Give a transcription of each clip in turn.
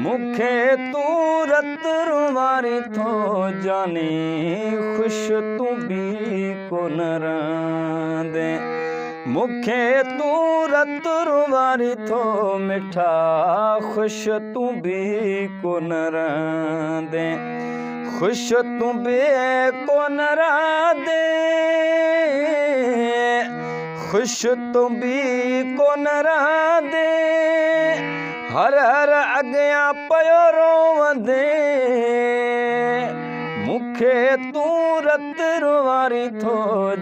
मुखे तू रत रुवारी थो जानी खुश तू भी कोन रहंदे मुखे तू रत रुवारी थो मिठा खुश तू भी कोन रहंदे खुश तू भी कोन रहंदे खुश तू भी कोन रहंदे हर हर अॻियां पियो रोवंदे मुखे तू रत रुवारी थो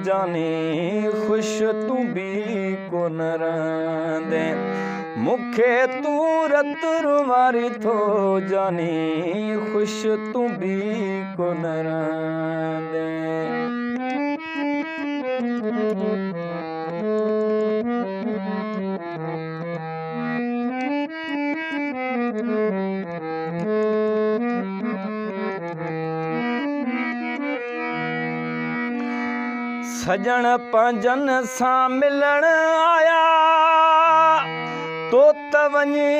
जानी खुश तू भी कोन रहंदे मुखे तू रत रुवारी थो जानी खुश तू भी कोन रहंदे सजण पंजन सां मिलण आया तो त वञी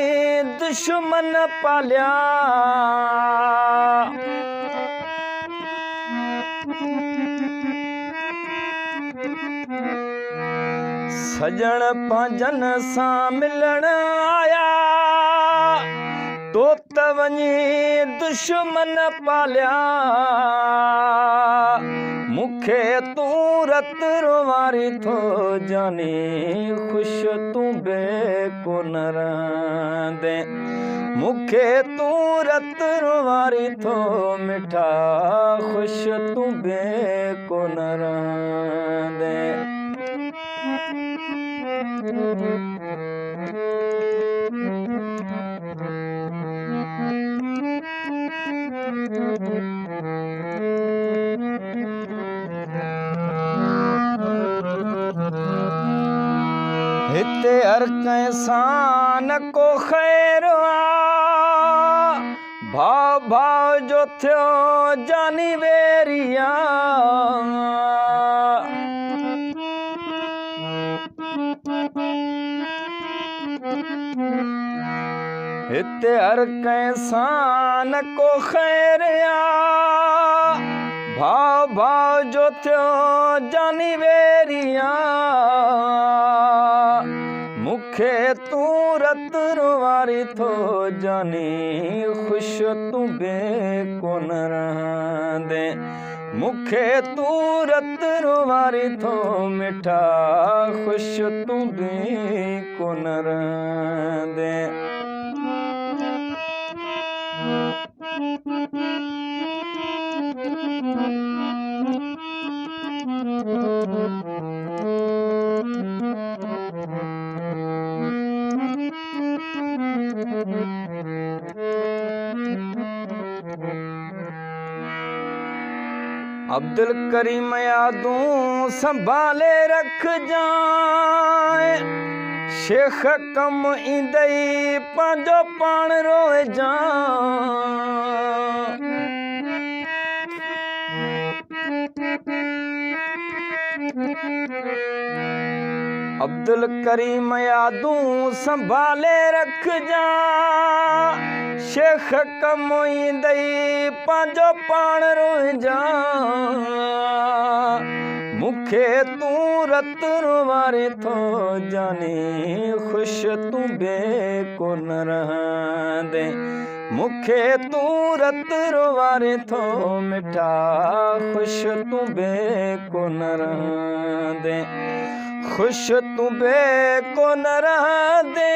दुश्मन पालिया सजण पंजन सां मिलण आया तो त वञी दुश्मन पालिया मुखे तू रत रुवारी थो जानी खुश तू बे कोन रहंदे मुखे तू रत रुवारी थो मिठा खुश तू बे कोन रहंदे हिते हर कंहिं सां न को ख़ैर भाव भाव जो थियो जानी वेरिया हिते हर कंहिं सां न को ख़ैर भाव भाव जो थियो जानी वेरिया मुखे तू रत रुवारी थो जानी खुश तू बे कोन रहंदे मुखे तू रत रुवारी थो मिठा खुश तू बे कोन रहंदे अब्दुल करीम यादूं संभाले रख जाए शेख कम ईंदई पंहिंजो पाण रोए जा अब्दुल करीम यादूं संभाले रख जा शेख कम ईंदई पंहिंजो पाण रोए जा मुखे तू रत रुवारी थो जानी खुश तू बे कोन रहंदे मुखे तू रत रुवारी थो मिठा खुश तू बे कोन रहंदे खुश तू बे कोन रहंदे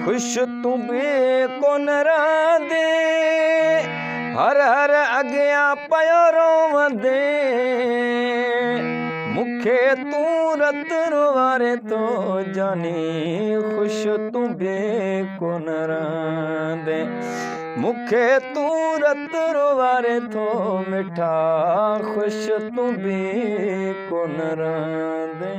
खुश तू बे कोन रहंदे हर हर अॻियां पियो रोवंदे मुखे तू रत रुवारी थो जानी खुश तू बे कोन रहंदे मुखे तू रत रुवारी थो मिठा खुश तू बे कोन रहंदे